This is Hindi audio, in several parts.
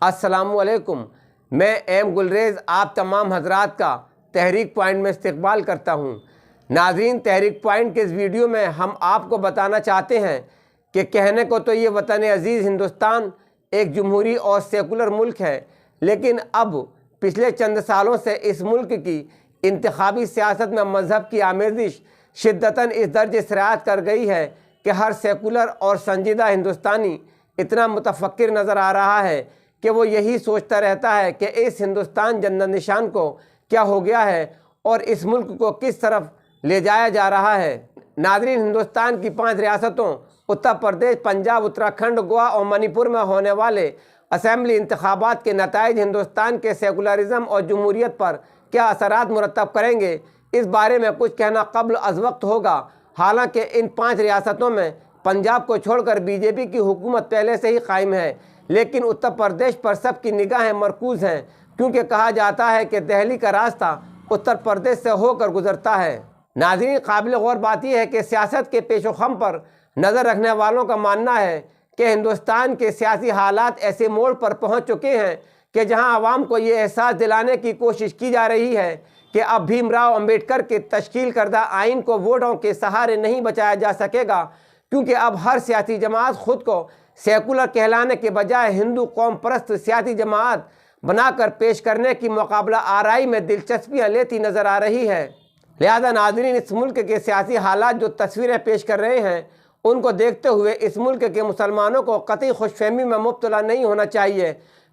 अस्सलामुअलैकुम। मैं एम गुलरेज़ आप तमाम हजरात का तहरीक पॉइंट में इस्तकबाल करता हूँ। नाज़रीन, तहरीक पॉइंट के इस वीडियो में हम आपको बताना चाहते हैं कि कहने को तो ये वतन अज़ीज़ हिंदुस्तान एक जमहूरी और सेकुलर मुल्क है, लेकिन अब पिछले चंद सालों से इस मुल्क की इंतखाबी सियासत में मज़हब की आमेज़िश शिद्दतन इस दर्जे सिरायत कर गई है कि हर सेकुलर और संजीदा हिंदुस्तानी इतना मुतफक्किर नज़र आ रहा है कि वो यही सोचता रहता है कि इस हिंदुस्तान जन्नत निशान को क्या हो गया है और इस मुल्क को किस तरफ ले जाया जा रहा है। नाज़रीन, हिंदुस्तान की 5 रियासतों उत्तर प्रदेश, पंजाब, उत्तराखंड, गोवा और मणिपुर में होने वाले असम्बली इंतखाबात के नताइज हिंदुस्तान के सेकुलरिज़म और जमहूरियत पर क्या असरात मुरतब करेंगे, इस बारे में कुछ कहना कब्ल अज़ वक्त होगा। हालांकि इन 5 रियासतों में पंजाब को छोड़कर बीजेपी की हुकूमत पहले से ही कायम है, लेकिन उत्तर प्रदेश पर सबकी निगाहें मरकूज़ हैं, क्योंकि कहा जाता है कि दिल्ली का रास्ता उत्तर प्रदेश से होकर गुजरता है। नाज़रीन, काबिल गौर बात यह है कि सियासत के पेशोखम पर नज़र रखने वालों का मानना है कि हिंदुस्तान के सियासी हालात ऐसे मोड़ पर पहुँच चुके हैं कि जहाँ आवाम को ये एहसास दिलाने की कोशिश की जा रही है कि अब भीमराव अम्बेडकर के तश्कील करदा आइन को वोटों के सहारे नहीं बचाया जा सकेगा, क्योंकि अब हर सियासी जमात खुद को सेकुलर कहलाने के बजाय हिंदू कौम परस्त सियासी जमात बनाकर पेश करने की मुकाबला आराई में दिलचस्पियाँ लेती नज़र आ रही है। लिहाजा नाज़रीन, इस मुल्क के सियासी हालात जो तस्वीरें पेश कर रहे हैं, उनको देखते हुए इस मुल्क के मुसलमानों को कतई खुशफहमी में मुब्तला नहीं होना चाहिए,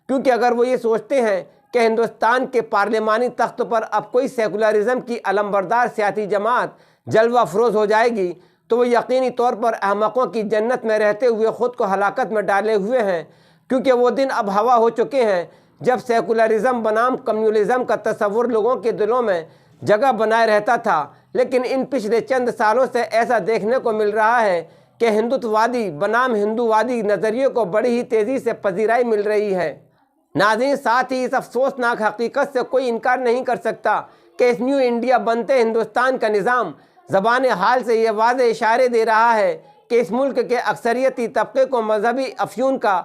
क्योंकि अगर वो ये सोचते हैं कि हिंदुस्तान के पार्लिमानी तख्त पर अब कोई सेकुलरिज़म की अलमबरदार सियासी जमात जलवा अफरोज़ हो जाएगी, तो वो यकीनी तौर पर अहमकों की जन्नत में रहते हुए ख़ुद को हलाकत में डाले हुए हैं, क्योंकि वो दिन अब हवा हो चुके हैं जब सेकुलरिज़म बनाम कम्युनलिज़म का तस्वुर लोगों के दिलों में जगह बनाए रहता था। लेकिन इन पिछले चंद सालों से ऐसा देखने को मिल रहा है कि हिंदुत्ववादी बनाम हिंदूवादी नज़रिए को बड़ी ही तेज़ी से पजीराई मिल रही है। नाज़रीन, साथ ही इस अफसोसनाक हकीकत से कोई इनकार नहीं कर सकता कि इस न्यू इंडिया बनते हिंदुस्तान का निज़ाम ज़बान हाल से ये वाज़े इशारे दे रहा है कि इस मुल्क के अक्सरियती तबके को मजहबी अफ्यून का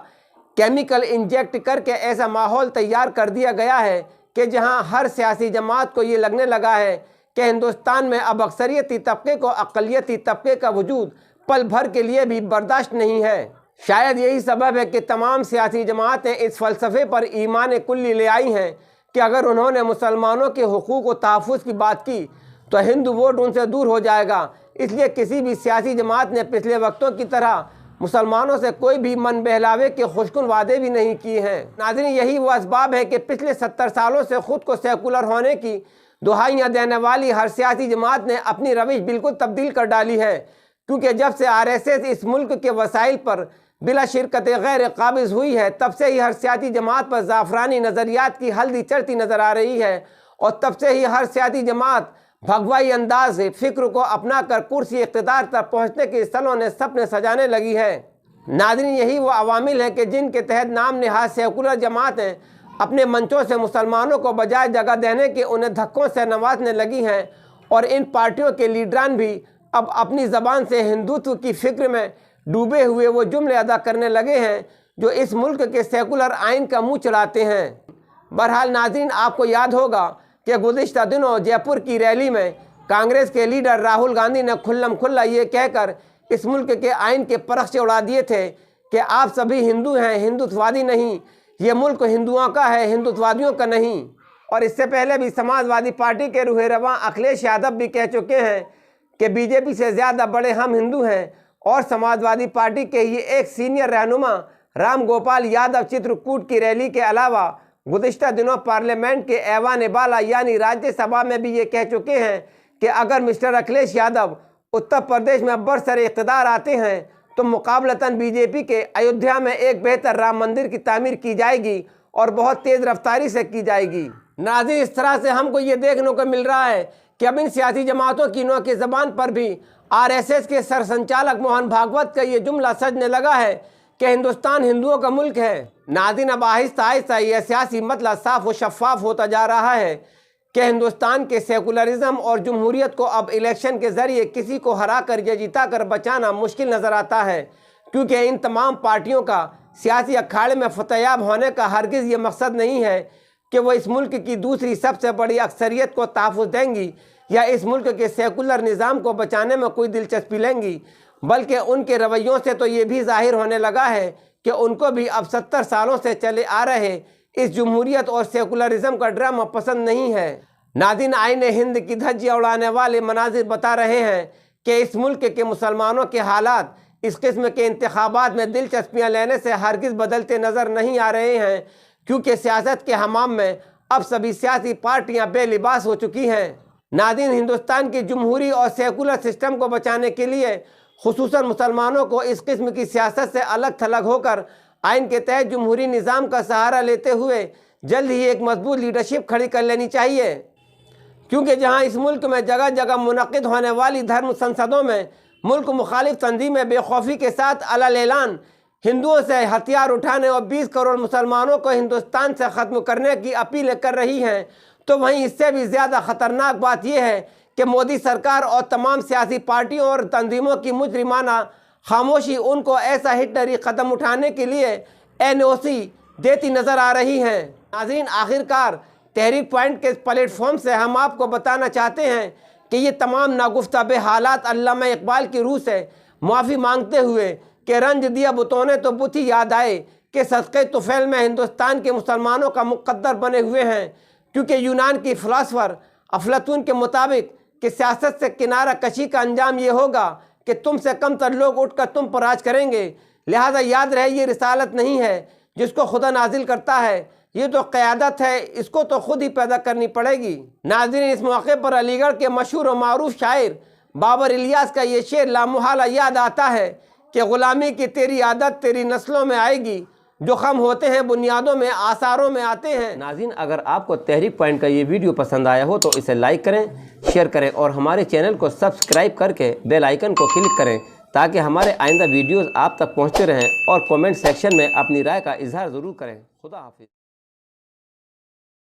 केमिकल इंजेक्ट करके ऐसा माहौल तैयार कर दिया गया है कि जहां हर सियासी जमात को ये लगने लगा है कि हिंदुस्तान में अब अक्सरियती तबके को अक़लियती तबके का वजूद पल भर के लिए भी बर्दाश्त नहीं है। शायद यही सबब है कि तमाम सियासी जमातें इस फ़लसफ़े पर ईमान कुल्ली ले आई हैं कि अगर उन्होंने मुसलमानों के हुकूक़ व तहफ़्फ़ुज़ की बात की तो हिंदू वोट उनसे दूर हो जाएगा। इसलिए किसी भी सियासी जमात ने पिछले वक्तों की तरह मुसलमानों से कोई भी मन बहलावे के खुशकुन वादे भी नहीं किए हैं। नाज़रीन, यही वो असबाब है कि पिछले 70 सालों से ख़ुद को सेकुलर होने की दुहाइयाँ देने वाली हर सियासी जमात ने अपनी रविश बिल्कुल तब्दील कर डाली है, क्योंकि जब से RSS इस मुल्क के वसाइल पर बिला शिरकत गैर काबिज़ हुई है, तब से ही हर सियासी जमात पर ज़ाफ़रानी नज़रियात की हल्दी चढ़ती नज़र आ रही है, और तब से ही हर सियासी जमात भगवाई अंदाज से फ़िक्र को अपना कर कुर्सी इक़्तिदार तक पहुँचने के सलों सपने सजाने लगी है। नाज़रीन, यही वो अवामिल हैं कि जिनके तहत नाम नहाद सेकुलर जमातें अपने मंचों से मुसलमानों को बजाय जगह देने के उन्हें धक्कों से नवाजने लगी हैं, और इन पार्टियों के लीडरान भी अब अपनी ज़बान से हिंदुत्व की फ़िक्र में डूबे हुए वो जुमले अदा करने लगे हैं जो इस मुल्क के सेकुलर आइन का मुँह चढ़ाते हैं। बहरहाल नाज़रीन, आपको याद होगा कि गुज़िश्ता दिनों जयपुर की रैली में कांग्रेस के लीडर राहुल गांधी ने खुल्लम खुल्ला ये कहकर इस मुल्क के आइन के परख से उड़ा दिए थे कि आप सभी हिंदू हैं, हिंदुत्ववादी नहीं, ये मुल्क हिंदुओं का है, हिंदुत्ववादियों का नहीं। और इससे पहले भी समाजवादी पार्टी के रूह-ए-रवां अखिलेश यादव भी कह चुके हैं कि बीजेपी से ज़्यादा बड़े हम हिंदू हैं, और समाजवादी पार्टी के ही एक सीनियर रहनुमा राम गोपाल यादव चित्रकूट की रैली के अलावा गुज़िश्ता दिनों पार्लियामेंट के ऐवान बाला यानी राज्यसभा में भी ये कह चुके हैं कि अगर मिस्टर अखिलेश यादव उत्तर प्रदेश में बरसरे इक़्तिदार आते हैं तो मुकाबलतन बीजेपी के अयोध्या में एक बेहतर राम मंदिर की तामीर की जाएगी, और बहुत तेज़ रफ्तारी से की जाएगी। नाज़रीन, इस तरह से हमको ये देखने को मिल रहा है कि अब इन सियासी जमातों की नौ की ज़बान पर भी RSS के सरसंचालक मोहन भागवत का ये जुमला सजने लगा है कि हिंदुस्तान हिंदुओं का मुल्क है। नाज़रीन, अब आहिस्ता आहिस्ता यह सियासी मतलब साफ व शफाफ होता जा रहा है कि हिंदुस्तान के सेकुलरिज़म और जमहूरियत को अब इलेक्शन के ज़रिए किसी को हरा कर या जिता कर बचाना मुश्किल नज़र आता है, क्योंकि इन तमाम पार्टियों का सियासी अखाड़े में फतेयाब होने का हरगिज़ ये मकसद नहीं है कि वो इस मुल्क की दूसरी सबसे बड़ी अक्सरियत को तहफ़्फ़ुज़ देंगी या इस मुल्क के सेकुलर निज़ाम को बचाने में कोई दिलचस्पी लेंगी, बल्कि उनके रवैयों से तो ये भी ज़ाहिर होने लगा है कि उनको भी अब 70 सालों से चले आ रहे इस जमहूरियत और सेकुलरिज़म का ड्रामा पसंद नहीं है। नाज़रीन, आईने हिंद की धज्जियाँ उड़ाने वाले मनाजिर बता रहे हैं कि इस मुल्क के मुसलमानों के हालात इस किस्म के इंतखाबात में दिलचस्पियाँ लेने से हरगिज़ बदलते नज़र नहीं आ रहे हैं, क्योंकि सियासत के हमाम में अब सभी सियासी पार्टियाँ बेलिबास हो चुकी हैं। नाज़रीन, हिंदुस्तान की जमहूरी और सेकुलर सिस्टम को बचाने के लिए खुसूसन मुसलमानों को इस किस्म की सियासत से अलग थलग होकर आइन के तहत जमहूरी निज़ाम का सहारा लेते हुए जल्द ही एक मजबूत लीडरशिप खड़ी कर लेनी चाहिए, क्योंकि जहां इस मुल्क में जगह जगह मुनक़िद होने वाली धर्म संसदों में मुल्क मुखालिफ तंजीमें बेखौफी के साथ अलल-ऐलान हिंदुओं से हथियार उठाने और 20 करोड़ मुसलमानों को हिंदुस्तान से ख़त्म करने की अपील कर रही हैं, तो वहीं इससे भी ज़्यादा ख़तरनाक बात यह है कि मोदी सरकार और तमाम सियासी पार्टियों और तंजीमों की मुजरिमाना खामोशी उनको ऐसा हिटलरी कदम उठाने के लिए एनओसी देती नज़र आ रही है। नाज़रीन, आखिरकार तहरीक पॉइंट के प्लेटफॉर्म से हम आपको बताना चाहते हैं कि ये तमाम नागुफ्ता हालात अल्लामा इकबाल की रूह से माफ़ी मांगते हुए कि रंज दिया बुतों ने तो बुत ही याद आए कि सदक़े तुफ़ैल में हिंदुस्तान के मुसलमानों का मुक़द्दर बने हुए हैं, क्योंकि यूनान की फ़िलासफ़र अफलातून के मुताबिक कि सियासत से किनारा कशी का अंजाम ये होगा कि तुमसे कम तर लोग उठकर तुम पर राज करेंगे। लिहाजा याद रहे, ये रिसालत नहीं है जिसको खुदा नाजिल करता है, ये तो क़यादत है, इसको तो खुद ही पैदा करनी पड़ेगी। नाज़रीन, इस मौके पर अलीगढ़ के मशहूर और मारूफ शायर बाबर इलियास का ये शेर लामुहाला याद आता है कि ग़ुलामी की तेरी आदत तेरी नस्लों में आएगी, जो खम होते हैं बुनियादों में आसारों में आते हैं। नाज़रीन, अगर आपको तहरीक पॉइंट का ये वीडियो पसंद आया हो तो इसे लाइक करें, शेयर करें और हमारे चैनल को सब्सक्राइब करके बेल आइकन को क्लिक करें, ताकि हमारे आइंदा वीडियोज़ आप तक पहुँचते रहें, और कमेंट सेक्शन में अपनी राय का इजहार ज़रूर करें। खुदा हाफिज़।